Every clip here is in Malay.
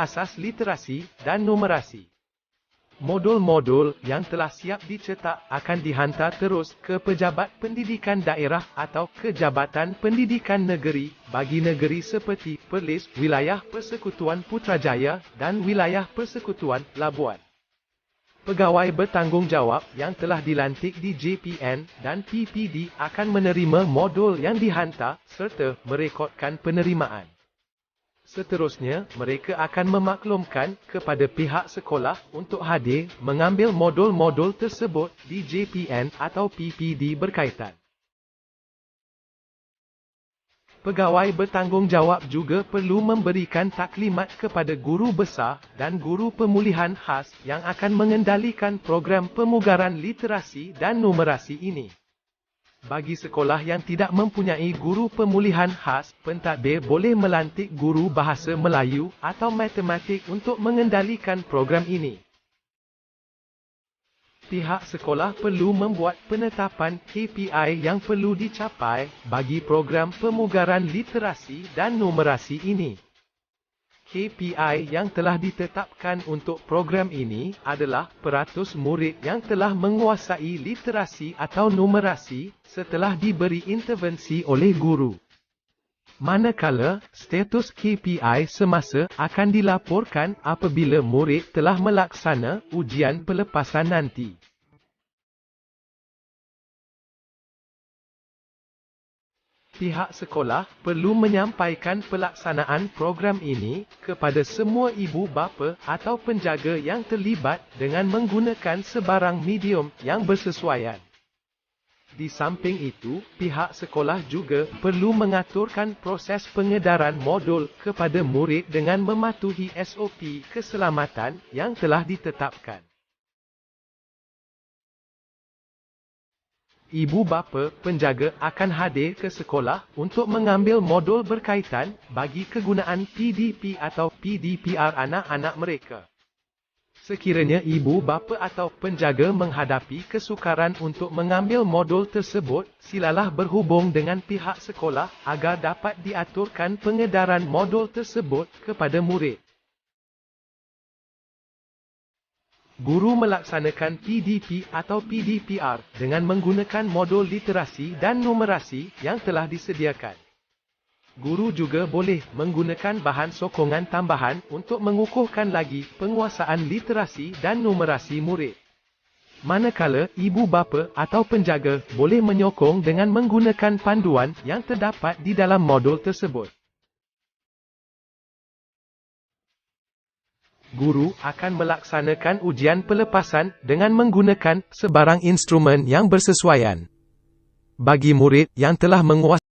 asas literasi dan numerasi. Modul-modul yang telah siap dicetak akan dihantar terus ke Pejabat Pendidikan Daerah atau ke Jabatan Pendidikan Negeri bagi negeri seperti Perlis, Wilayah Persekutuan Putrajaya dan Wilayah Persekutuan Labuan. Pegawai bertanggungjawab yang telah dilantik di JPN dan PPD akan menerima modul yang dihantar serta merekodkan penerimaan. Seterusnya, mereka akan memaklumkan kepada pihak sekolah untuk hadir mengambil modul-modul tersebut di JPN atau PPD berkaitan. Pegawai bertanggungjawab juga perlu memberikan taklimat kepada guru besar dan guru pemulihan khas yang akan mengendalikan program pemugaran literasi dan numerasi ini. Bagi sekolah yang tidak mempunyai guru pemulihan khas, pentadbir boleh melantik guru bahasa Melayu atau matematik untuk mengendalikan program ini. Pihak sekolah perlu membuat penetapan KPI yang perlu dicapai bagi program pemugaran literasi dan numerasi ini. KPI yang telah ditetapkan untuk program ini adalah peratus murid yang telah menguasai literasi atau numerasi setelah diberi intervensi oleh guru. Manakala, status KPI semasa akan dilaporkan apabila murid telah melaksana ujian pelepasan nanti. Pihak sekolah perlu menyampaikan pelaksanaan program ini kepada semua ibu bapa atau penjaga yang terlibat dengan menggunakan sebarang medium yang bersesuaian. Di samping itu, pihak sekolah juga perlu mengaturkan proses pengedaran modul kepada murid dengan mematuhi SOP keselamatan yang telah ditetapkan. Ibu bapa penjaga akan hadir ke sekolah untuk mengambil modul berkaitan bagi kegunaan PDP atau PDPR anak-anak mereka. Sekiranya ibu bapa atau penjaga menghadapi kesukaran untuk mengambil modul tersebut, silalah berhubung dengan pihak sekolah agar dapat diaturkan pengedaran modul tersebut kepada murid. Guru melaksanakan PDP atau PDPR dengan menggunakan modul literasi dan numerasi yang telah disediakan. Guru juga boleh menggunakan bahan sokongan tambahan untuk mengukuhkan lagi penguasaan literasi dan numerasi murid. Manakala ibu bapa atau penjaga boleh menyokong dengan menggunakan panduan yang terdapat di dalam modul tersebut. Guru akan melaksanakan ujian pelepasan dengan menggunakan sebarang instrumen yang bersesuaian. Bagi murid yang telah menguasai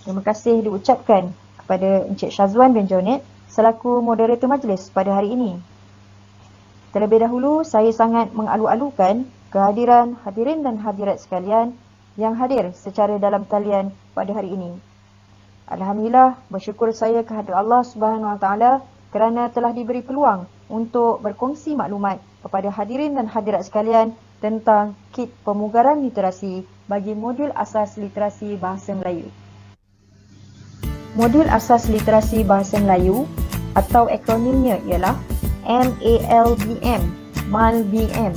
Terima kasih diucapkan kepada Encik Syazwan bin Jonet selaku moderator majlis pada hari ini. Terlebih dahulu, saya sangat mengalu-alukan kehadiran hadirin dan hadirat sekalian yang hadir secara dalam talian pada hari ini. Alhamdulillah, bersyukur saya kehadrat Allah Subhanahu Wa Taala kerana telah diberi peluang untuk berkongsi maklumat kepada hadirin dan hadirat sekalian tentang kit pemugaran literasi bagi modul asas literasi bahasa Melayu. Modul asas literasi bahasa Melayu atau akronimnya ialah MALBM, MALBM.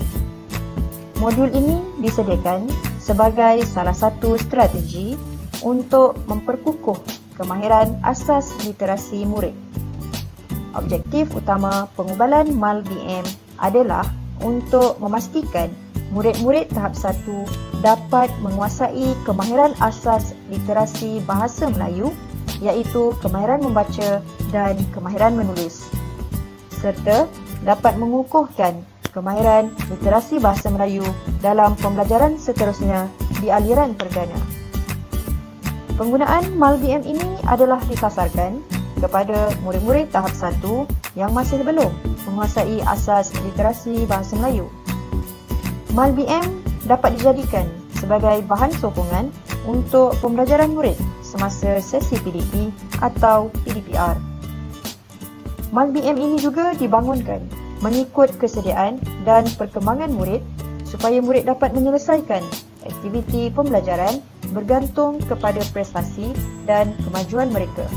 Modul ini disediakan sebagai salah satu strategi untuk memperkukuh kemahiran asas literasi murid. Objektif utama pengubalan MALBM adalah untuk memastikan murid-murid tahap 1 dapat menguasai kemahiran asas literasi bahasa Melayu iaitu kemahiran membaca dan kemahiran menulis, serta dapat mengukuhkan kemahiran literasi bahasa Melayu dalam pembelajaran seterusnya di aliran perdana. Penggunaan MALBM ini adalah disasarkan kepada murid-murid tahap 1 yang masih belum menguasai asas literasi bahasa Melayu. MALBM dapat dijadikan sebagai bahan sokongan untuk pembelajaran murid semasa sesi PDP atau PDPR. MALBM ini juga dibangunkan mengikut kesediaan dan perkembangan murid supaya murid dapat menyelesaikan aktiviti pembelajaran bergantung kepada prestasi dan kemajuan mereka.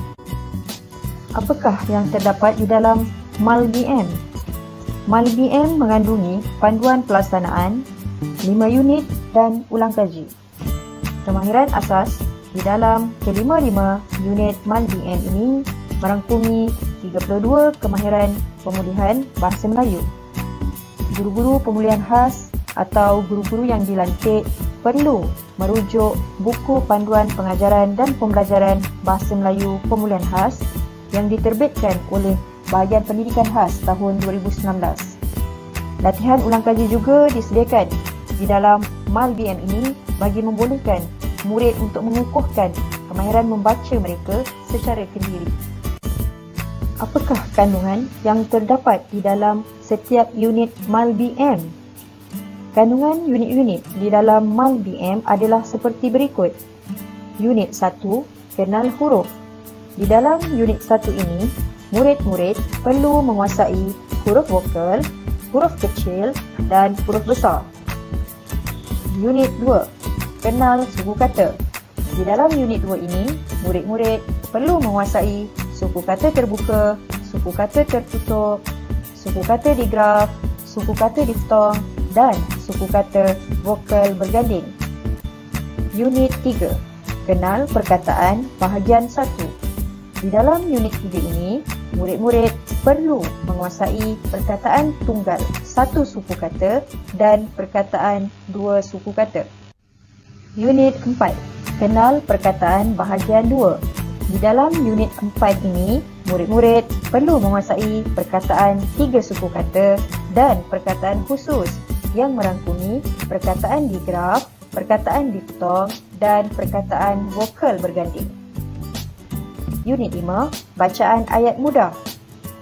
Apakah yang terdapat di dalam MALBM? MALBM mengandungi panduan pelaksanaan, 5 unit dan ulang kaji. Kemahiran asas di dalam kelima-lima unit MALBM ini merangkumi 32 kemahiran pemulihan bahasa Melayu. Guru-guru pemulihan khas atau guru-guru yang dilantik perlu merujuk buku panduan pengajaran dan pembelajaran bahasa Melayu pemulihan khas yang diterbitkan oleh Bahagian Pendidikan Khas tahun 2019. Latihan ulang kaji juga disediakan di dalam MALBM ini bagi membolehkan murid untuk mengukuhkan kemahiran membaca mereka secara kendiri. Apakah kandungan yang terdapat di dalam setiap unit MALBM? Kandungan unit-unit di dalam MALBM adalah seperti berikut. Unit 1, kenal huruf. Di dalam unit 1 ini, murid-murid perlu menguasai huruf vokal, huruf kecil dan huruf besar. Unit 2, kenal suku kata. Di dalam unit 2 ini, murid-murid perlu menguasai suku kata terbuka, suku kata tertutup, suku kata digraf, suku kata diftong dan suku kata vokal berganding. Unit 3, kenal perkataan bahagian 1. Di dalam unit 3 ini, murid-murid perlu menguasai perkataan tunggal 1 suku kata dan perkataan 2 suku kata. Unit 4, kenal perkataan bahagian 2. Di dalam unit 4 ini, murid-murid perlu menguasai perkataan 3 suku kata dan perkataan khusus yang merangkumi perkataan digraf, perkataan diftong dan perkataan vokal berganding. Unit 5, bacaan ayat mudah.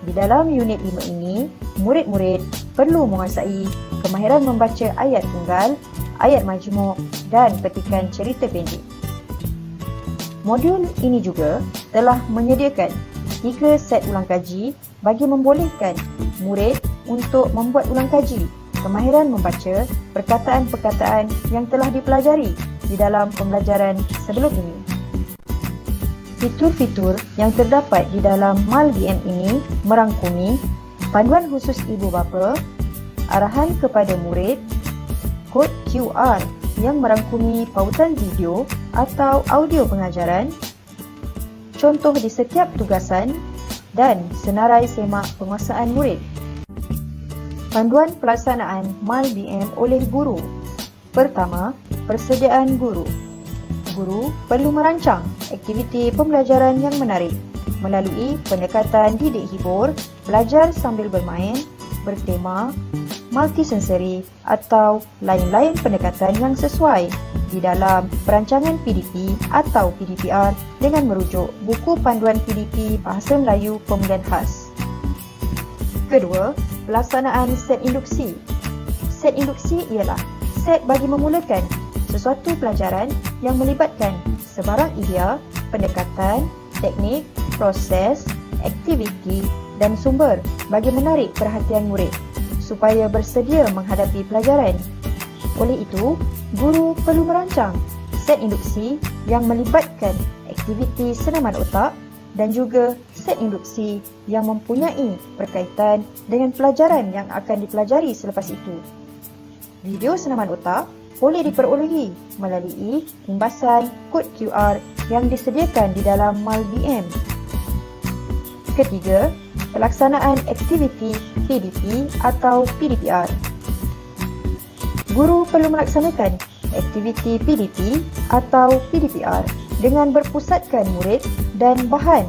Di dalam unit 5 ini, murid-murid perlu menguasai kemahiran membaca ayat tunggal, ayat majmuk dan petikan cerita pendek. Modul ini juga telah menyediakan 3 set ulang kaji bagi membolehkan murid untuk membuat ulang kaji kemahiran membaca perkataan-perkataan yang telah dipelajari di dalam pembelajaran sebelum ini. Fitur-fitur yang terdapat di dalam MALBM ini merangkumi panduan khusus ibu bapa, arahan kepada murid, kod QR yang merangkumi pautan video atau audio pengajaran, contoh di setiap tugasan dan senarai semak penguasaan murid. Panduan pelaksanaan MALBM oleh guru. Pertama, persediaan guru. Guru perlu merancang aktiviti pembelajaran yang menarik melalui pendekatan didik hibur, belajar sambil bermain, bertema, multisensori atau lain-lain pendekatan yang sesuai di dalam perancangan PDP atau PDPR dengan merujuk buku panduan PDP Bahasa Melayu Pemulihan Khas. Kedua, pelaksanaan set induksi. Set induksi ialah set bagi memulakan sesuatu pelajaran yang melibatkan sebarang idea, pendekatan, teknik, proses, aktiviti dan sumber bagi menarik perhatian murid supaya bersedia menghadapi pelajaran. Oleh itu, guru perlu merancang set induksi yang melibatkan aktiviti senaman otak dan juga set induksi yang mempunyai berkaitan dengan pelajaran yang akan dipelajari selepas itu. Video senaman otak boleh diperolehi melalui imbasan kod QR yang disediakan di dalam MALBM. Ketiga, pelaksanaan aktiviti PDP atau PDPR. Guru perlu melaksanakan aktiviti PDP atau PDPR dengan berpusatkan murid dan bahan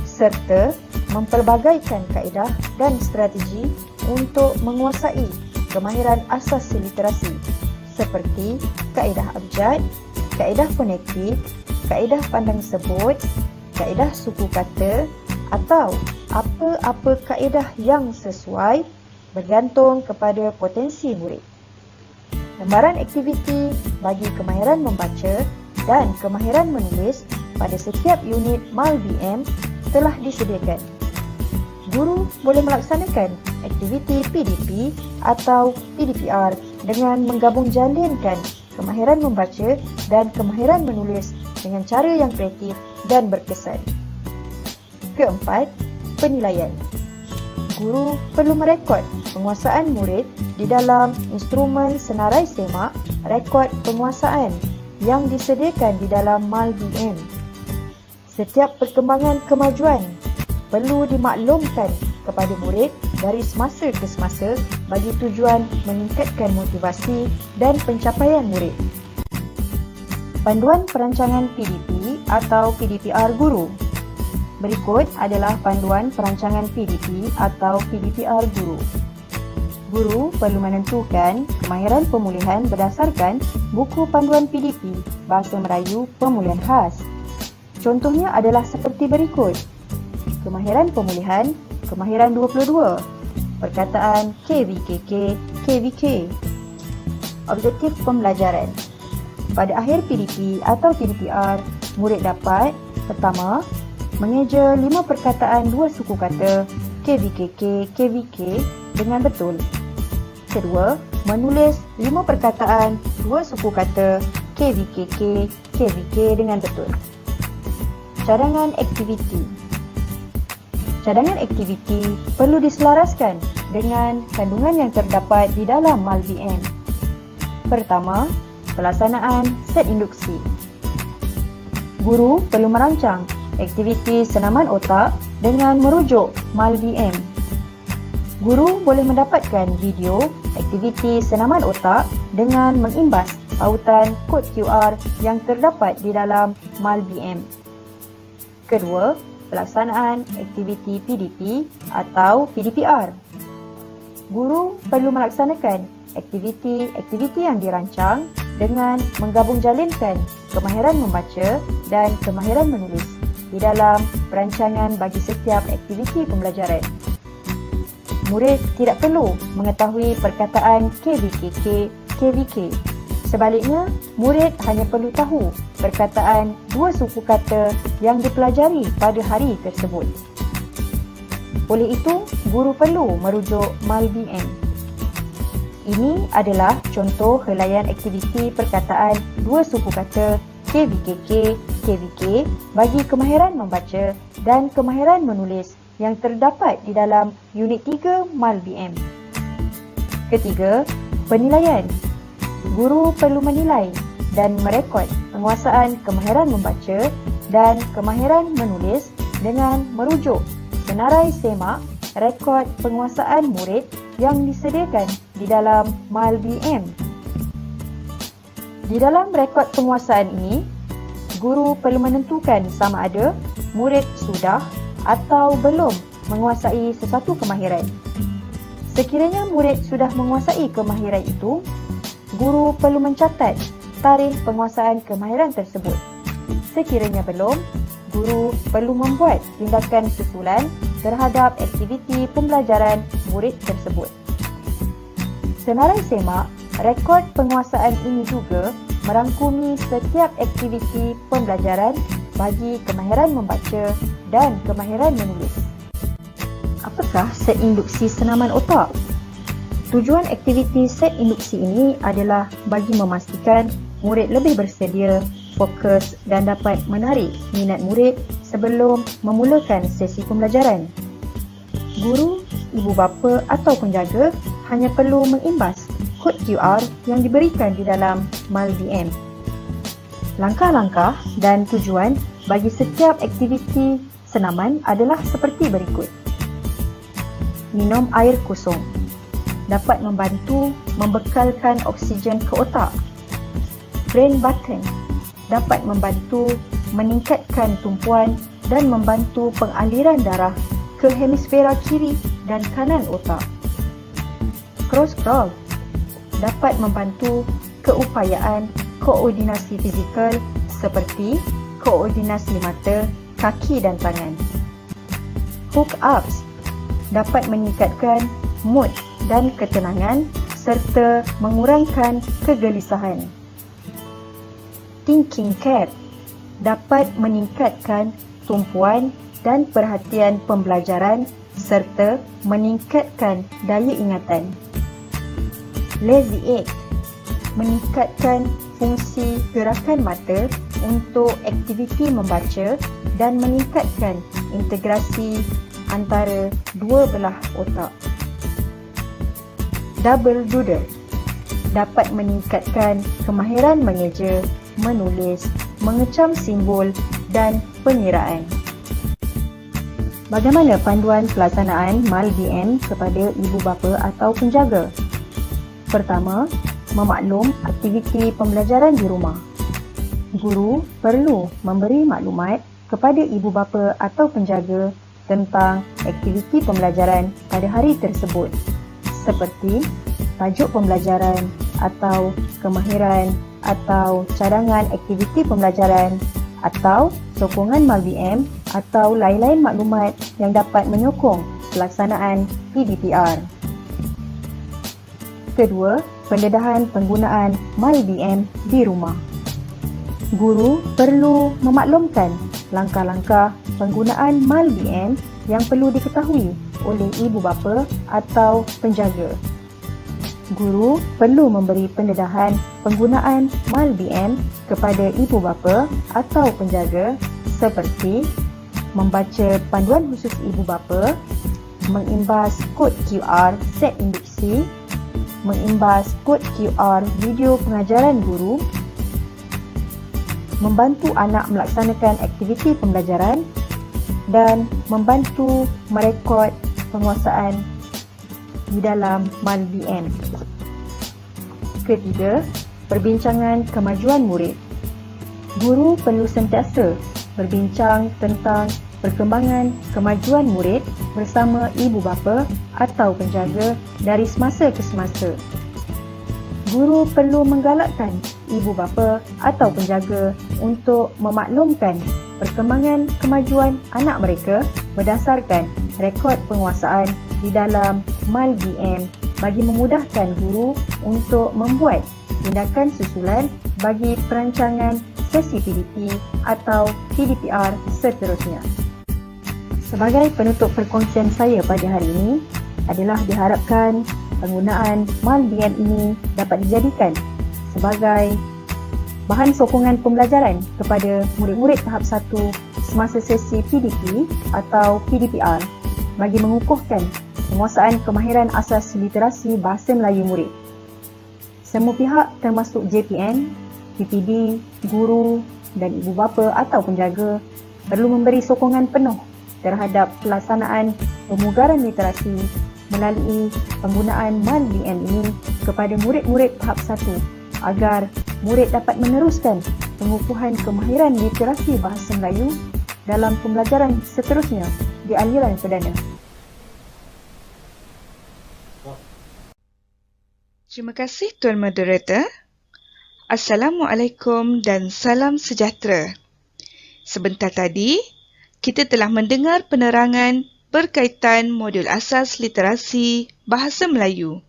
serta mempelbagaikan kaedah dan strategi untuk menguasai kemahiran asas literasi seperti kaedah abjad, kaedah fonetik, kaedah pandang sebut, kaedah suku kata atau apa-apa kaedah yang sesuai bergantung kepada potensi murid. Lembaran aktiviti bagi kemahiran membaca dan kemahiran menulis pada setiap unit MALBM telah disediakan. Guru boleh melaksanakan aktiviti PDP atau PDPR dengan menggabung jalinkan kemahiran membaca dan kemahiran menulis dengan cara yang kreatif dan berkesan. Keempat, penilaian. Guru perlu merekod penguasaan murid di dalam instrumen senarai semak rekod penguasaan yang disediakan di dalam MALBM. Setiap perkembangan kemajuan perlu dimaklumkan kepada murid dari semasa ke semasa bagi tujuan meningkatkan motivasi dan pencapaian murid. Panduan perancangan PDP atau PDPR guru. Berikut adalah panduan perancangan PDP atau PDPR guru. Guru perlu menentukan kemahiran pemulihan berdasarkan buku panduan PDP Bahasa Melayu Pemulihan Khas. Contohnya adalah seperti berikut. Kemahiran pemulihan, kemahiran 22. Perkataan KVKK, KVK. Objektif pembelajaran. Pada akhir PDP atau PDPR, murid dapat pertama, mengeja 5 perkataan 2 suku kata KVKK, KVK dengan betul. Kedua, menulis 5 perkataan 2 suku kata KVKK, KVK dengan betul. Cadangan aktiviti. Cadangan aktiviti perlu diselaraskan dengan kandungan yang terdapat di dalam MALBM. Pertama, pelaksanaan set induksi. Guru perlu merancang aktiviti senaman otak dengan merujuk MALBM. Guru boleh mendapatkan video aktiviti senaman otak dengan mengimbas pautan kod QR yang terdapat di dalam MALBM. Kedua, pelaksanaan aktiviti PDP atau PDPR. Guru perlu melaksanakan aktiviti-aktiviti yang dirancang dengan menggabung jalinkan kemahiran membaca dan kemahiran menulis di dalam perancangan bagi setiap aktiviti pembelajaran. Murid tidak perlu mengetahui perkataan KVKK, KVK. Sebaliknya, murid hanya perlu tahu perkataan 2 suku kata yang dipelajari pada hari tersebut. Oleh itu, guru perlu merujuk MALBM. Ini adalah contoh helaian aktiviti perkataan 2 suku kata KVKK, KVK bagi kemahiran membaca dan kemahiran menulis yang terdapat di dalam unit 3 MALBM. Ketiga, penilaian. Guru perlu menilai dan merekod penguasaan kemahiran membaca dan kemahiran menulis dengan merujuk senarai semak rekod penguasaan murid yang disediakan di dalam MALBM. Di dalam rekod penguasaan ini, guru perlu menentukan sama ada murid sudah atau belum menguasai sesuatu kemahiran. Sekiranya murid sudah menguasai kemahiran itu, guru perlu mencatat tarikh penguasaan kemahiran tersebut. Sekiranya belum, guru perlu membuat tindakan susulan terhadap aktiviti pembelajaran murid tersebut. Senarai semak, rekod penguasaan ini juga merangkumi setiap aktiviti pembelajaran bagi kemahiran membaca dan kemahiran menulis. Apakah set induksi senaman otak? Tujuan aktiviti set induksi ini adalah bagi memastikan murid lebih bersedia, fokus dan dapat menarik minat murid sebelum memulakan sesi pembelajaran. Guru, ibu bapa atau penjaga hanya perlu mengimbas kod QR yang diberikan di dalam MALBM. Langkah-langkah dan tujuan bagi setiap aktiviti senaman adalah seperti berikut. Minum air kosong dapat membantu membekalkan oksigen ke otak. Brain button dapat membantu meningkatkan tumpuan dan membantu pengaliran darah ke hemisfera kiri dan kanan otak. Cross crawl dapat membantu keupayaan koordinasi fizikal seperti koordinasi mata, kaki dan tangan. Hook ups dapat meningkatkan mood dan ketenangan serta mengurangkan kegelisahan. Thinking cap dapat meningkatkan tumpuan dan perhatian pembelajaran serta meningkatkan daya ingatan. Lazy egg meningkatkan fungsi gerakan mata untuk aktiviti membaca dan meningkatkan integrasi antara dua belah otak. Double doodle dapat meningkatkan kemahiran mengeja, menulis, mengecam simbol dan pengiraan. Bagaimana panduan pelaksanaan MALBM kepada ibu bapa atau penjaga? Pertama, memaklum aktiviti pembelajaran di rumah. Guru perlu memberi maklumat kepada ibu bapa atau penjaga tentang aktiviti pembelajaran pada hari tersebut, seperti tajuk pembelajaran atau kemahiran atau cadangan aktiviti pembelajaran atau sokongan MALBM atau lain-lain maklumat yang dapat menyokong pelaksanaan PDPR. Kedua, pendedahan penggunaan MALBM di rumah. Guru perlu memaklumkan langkah-langkah penggunaan MALBM yang perlu diketahui oleh ibu bapa atau penjaga. Guru perlu memberi pendedahan penggunaan MALBM kepada ibu bapa atau penjaga seperti membaca panduan khusus ibu bapa, mengimbas kod QR set induksi, mengimbas kod QR video pengajaran guru, membantu anak melaksanakan aktiviti pembelajaran dan membantu merekod penguasaan di dalam MALBM. Ketiga, perbincangan kemajuan murid. Guru perlu sentiasa berbincang tentang perkembangan kemajuan murid bersama ibu bapa atau penjaga dari semasa ke semasa. Guru perlu menggalakkan ibu bapa atau penjaga untuk memaklumkan perkembangan kemajuan anak mereka berdasarkan rekod penguasaan di dalam MALBM bagi memudahkan guru untuk membuat tindakan susulan bagi perancangan sesi PDP atau PDPR seterusnya. Sebagai penutup perkongsian saya pada hari ini adalah diharapkan penggunaan MALBM ini dapat dijadikan sebagai bahan sokongan pembelajaran kepada murid-murid tahap 1 semasa sesi PDP atau PDPR bagi mengukuhkan penguasaan kemahiran asas literasi bahasa Melayu murid. Semua pihak termasuk JPN, PPD, guru dan ibu bapa atau penjaga perlu memberi sokongan penuh terhadap pelaksanaan pemugaran literasi melalui penggunaan MALBM ini kepada murid-murid tahap 1 agar murid dapat meneruskan pengukuhan kemahiran literasi bahasa Melayu dalam pembelajaran seterusnya di aliran perdana. Terima kasih Tuan Moderator. Assalamualaikum dan salam sejahtera. Sebentar tadi, kita telah mendengar penerangan berkaitan modul asas literasi Bahasa Melayu.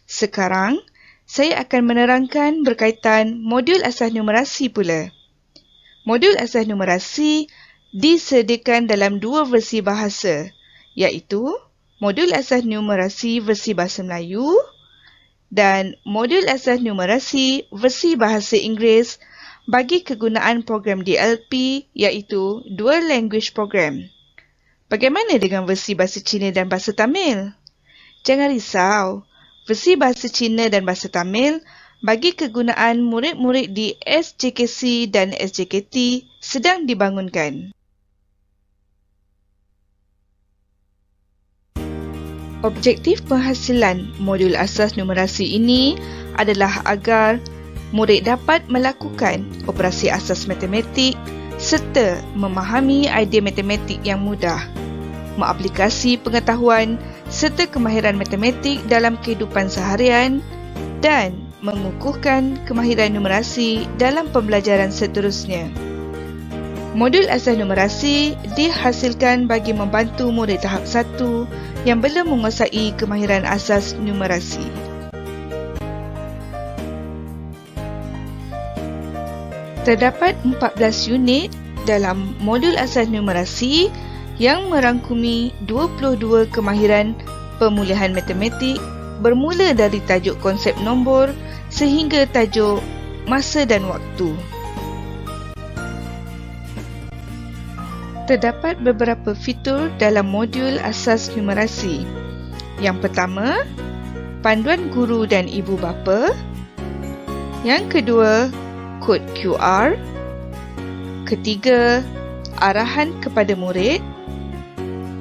Sekarang, saya akan menerangkan berkaitan modul asas numerasi pula. Modul asas numerasi disediakan dalam dua versi bahasa, iaitu modul asas numerasi versi Bahasa Melayu dan modul asas numerasi versi Bahasa Inggeris bagi kegunaan program DLP iaitu Dual Language Program. Bagaimana dengan versi Bahasa Cina dan Bahasa Tamil? Jangan risau, versi Bahasa Cina dan Bahasa Tamil bagi kegunaan murid-murid di SJKC dan SJKT sedang dibangunkan. Objektif penghasilan modul asas numerasi ini adalah agar murid dapat melakukan operasi asas matematik serta memahami idea matematik yang mudah, mengaplikasi pengetahuan serta kemahiran matematik dalam kehidupan seharian dan mengukuhkan kemahiran numerasi dalam pembelajaran seterusnya. Modul asas numerasi dihasilkan bagi membantu murid tahap 1 yang belum menguasai kemahiran asas numerasi. Terdapat 14 unit dalam modul asas numerasi yang merangkumi 22 kemahiran pemulihan matematik bermula dari tajuk konsep nombor sehingga tajuk masa dan waktu. Terdapat beberapa fitur dalam modul asas numerasi. Yang pertama, panduan guru dan ibu bapa. Yang kedua, kod QR. Ketiga, arahan kepada murid.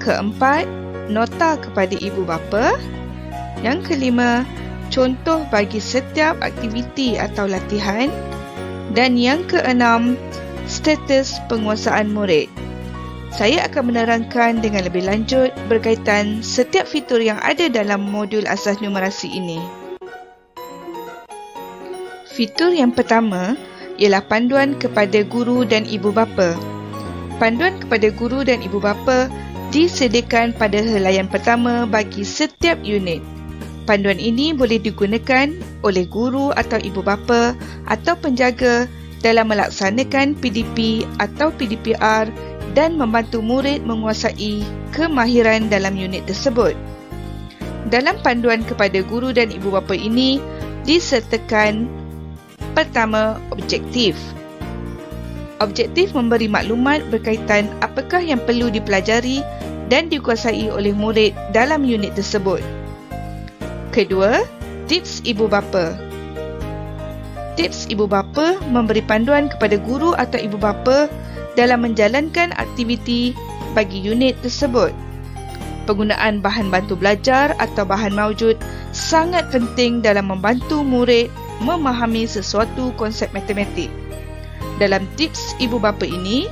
Keempat, nota kepada ibu bapa. Yang kelima, contoh bagi setiap aktiviti atau latihan. Dan yang keenam, status penguasaan murid. Saya akan menerangkan dengan lebih lanjut berkaitan setiap fitur yang ada dalam modul asas numerasi ini. Fitur yang pertama ialah panduan kepada guru dan ibu bapa. Panduan kepada guru dan ibu bapa disediakan pada helaian pertama bagi setiap unit. Panduan ini boleh digunakan oleh guru atau ibu bapa atau penjaga dalam melaksanakan PDP atau PDPR dan membantu murid menguasai kemahiran dalam unit tersebut. Dalam panduan kepada guru dan ibu bapa ini disertakan pertama, objektif. Objektif memberi maklumat berkaitan apakah yang perlu dipelajari dan dikuasai oleh murid dalam unit tersebut. Kedua, tips ibu bapa. Tips ibu bapa memberi panduan kepada guru atau ibu bapa dalam menjalankan aktiviti bagi unit tersebut. Penggunaan bahan bantu belajar atau bahan maujud sangat penting dalam membantu murid memahami sesuatu konsep matematik. Dalam tips ibu bapa ini,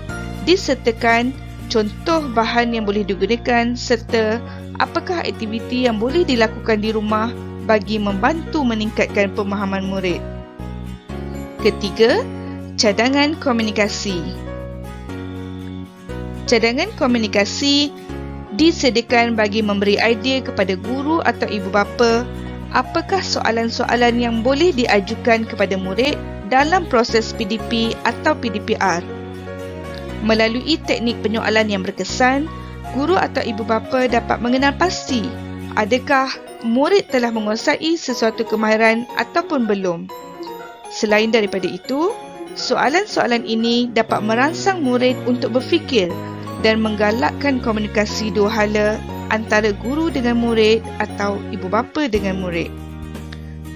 disertakan contoh bahan yang boleh digunakan serta apakah aktiviti yang boleh dilakukan di rumah bagi membantu meningkatkan pemahaman murid. Ketiga, cadangan komunikasi. Cadangan komunikasi disediakan bagi memberi idea kepada guru atau ibu bapa apakah soalan-soalan yang boleh diajukan kepada murid dalam proses PDP atau PDPR. Melalui teknik penyoalan yang berkesan, guru atau ibu bapa dapat mengenal pasti adakah murid telah menguasai sesuatu kemahiran ataupun belum. Selain daripada itu, soalan-soalan ini dapat merangsang murid untuk berfikir dan menggalakkan komunikasi dua hala antara guru dengan murid atau ibu bapa dengan murid.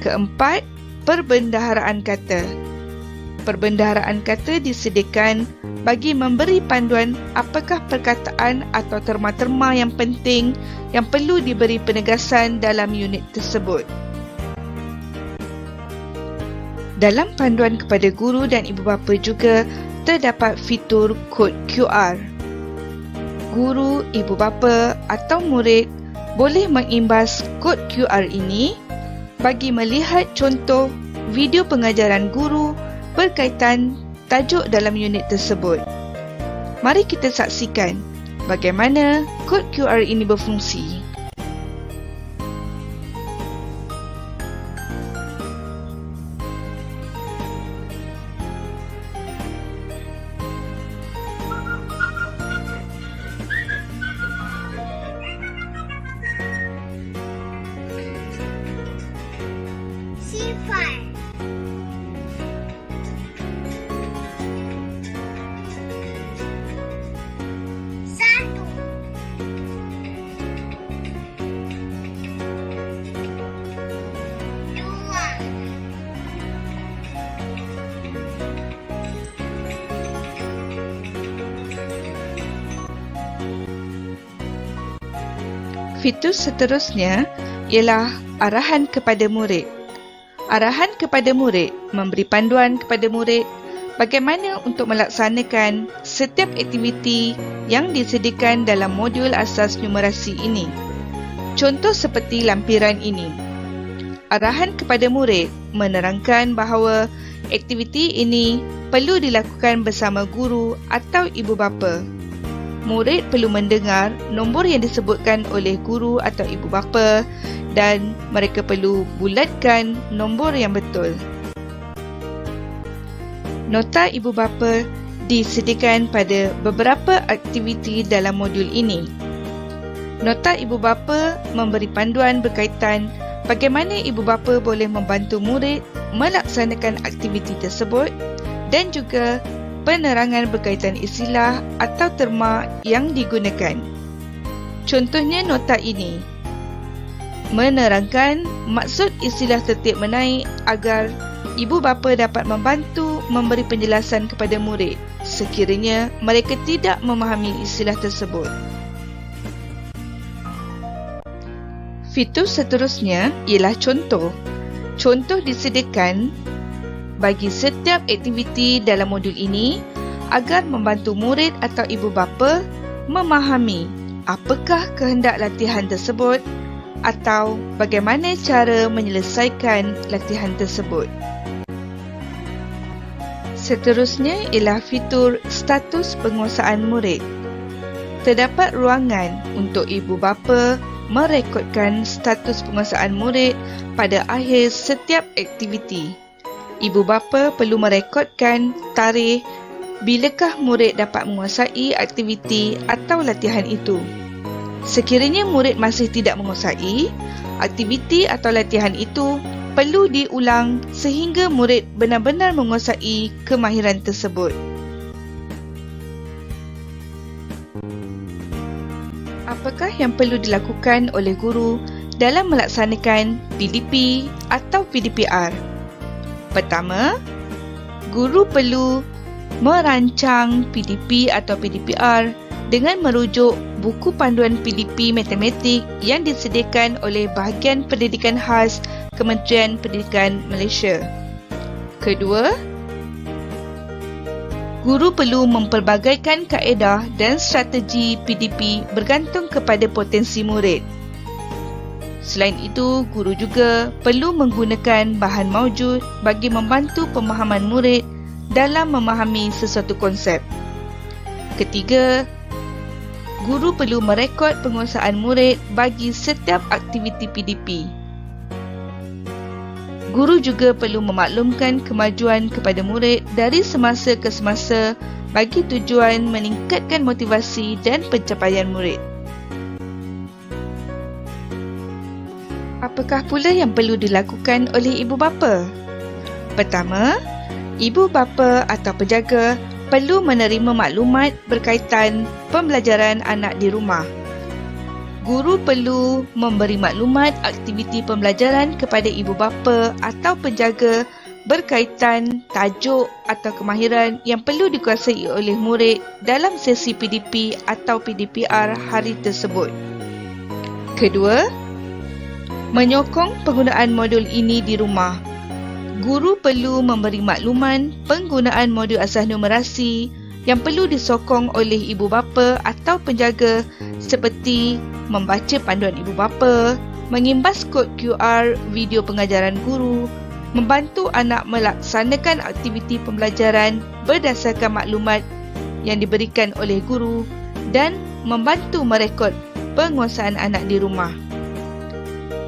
Keempat, perbendaharaan kata. Perbendaharaan kata disediakan bagi memberi panduan apakah perkataan atau terma-terma yang penting yang perlu diberi penegasan dalam unit tersebut. Dalam panduan kepada guru dan ibu bapa juga terdapat fitur kod QR. Guru, ibu bapa atau murid boleh mengimbas kod QR ini bagi melihat contoh video pengajaran guru berkaitan tajuk dalam unit tersebut. Mari kita saksikan bagaimana kod QR ini berfungsi. Sifar. Satu. Dua. Fitur seterusnya ialah arahan kepada murid. Arahan kepada murid memberi panduan kepada murid bagaimana untuk melaksanakan setiap aktiviti yang disediakan dalam modul asas numerasi ini. Contoh seperti lampiran ini. Arahan kepada murid menerangkan bahawa aktiviti ini perlu dilakukan bersama guru atau ibu bapa. Murid perlu mendengar nombor yang disebutkan oleh guru atau ibu bapa dan mereka perlu bulatkan nombor yang betul. Nota ibu bapa disediakan pada beberapa aktiviti dalam modul ini. Nota ibu bapa memberi panduan berkaitan bagaimana ibu bapa boleh membantu murid melaksanakan aktiviti tersebut dan juga penerangan berkaitan istilah atau terma yang digunakan. Contohnya nota ini menerangkan maksud istilah tertib menaik agar ibu bapa dapat membantu memberi penjelasan kepada murid sekiranya mereka tidak memahami istilah tersebut. Fitur seterusnya ialah contoh. Contoh disediakan bagi setiap aktiviti dalam modul ini agar membantu murid atau ibu bapa memahami apakah kehendak latihan tersebut atau bagaimana cara menyelesaikan latihan tersebut. Seterusnya ialah fitur status penguasaan murid. Terdapat ruangan untuk ibu bapa merekodkan status penguasaan murid pada akhir setiap aktiviti. Ibu bapa perlu merekodkan tarikh bilakah murid dapat menguasai aktiviti atau latihan itu. Sekiranya murid masih tidak menguasai, aktiviti atau latihan itu perlu diulang sehingga murid benar-benar menguasai kemahiran tersebut. Apakah yang perlu dilakukan oleh guru dalam melaksanakan PDP atau PDPR? Pertama, guru perlu merancang PDP atau PDPR dengan merujuk buku panduan PDP matematik yang disediakan oleh Bahagian Pendidikan Khas Kementerian Pendidikan Malaysia. Kedua, guru perlu mempelbagaikan kaedah dan strategi PDP bergantung kepada potensi murid. Selain itu, guru juga perlu menggunakan bahan maujud bagi membantu pemahaman murid dalam memahami sesuatu konsep. Ketiga, guru perlu merekod penguasaan murid bagi setiap aktiviti PDP. Guru juga perlu memaklumkan kemajuan kepada murid dari semasa ke semasa bagi tujuan meningkatkan motivasi dan pencapaian murid. Apakah pula yang perlu dilakukan oleh ibu bapa? Pertama, ibu bapa atau penjaga perlu menerima maklumat berkaitan pembelajaran anak di rumah. Guru perlu memberi maklumat aktiviti pembelajaran kepada ibu bapa atau penjaga berkaitan tajuk atau kemahiran yang perlu dikuasai oleh murid dalam sesi PDP atau PDPR hari tersebut. Kedua, menyokong penggunaan modul ini di rumah. Guru perlu memberi makluman penggunaan modul asas numerasi yang perlu disokong oleh ibu bapa atau penjaga seperti membaca panduan ibu bapa, mengimbas kod QR video pengajaran guru, membantu anak melaksanakan aktiviti pembelajaran berdasarkan maklumat yang diberikan oleh guru dan membantu merekod penguasaan anak di rumah.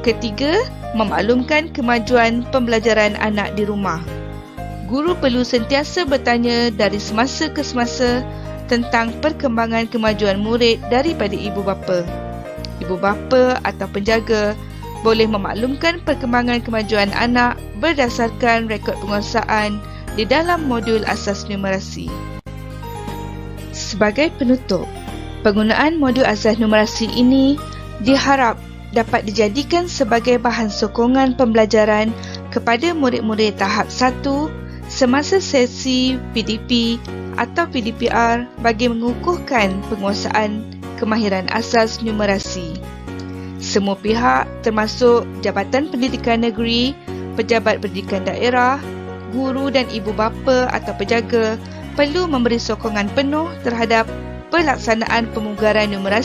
Ketiga, memaklumkan kemajuan pembelajaran anak di rumah. Guru perlu sentiasa bertanya dari semasa ke semasa tentang perkembangan kemajuan murid daripada ibu bapa. Ibu bapa atau penjaga boleh memaklumkan perkembangan kemajuan anak berdasarkan rekod penguasaan di dalam modul asas numerasi. Sebagai penutup, penggunaan modul asas numerasi ini diharap dapat dijadikan sebagai bahan sokongan pembelajaran kepada murid-murid tahap 1 semasa sesi PDP atau PDPR bagi mengukuhkan penguasaan kemahiran asas numerasi. Semua pihak termasuk Jabatan Pendidikan Negeri, Pejabat Pendidikan Daerah, guru dan ibu bapa atau penjaga perlu memberi sokongan penuh terhadap pelaksanaan pemugaran numerasi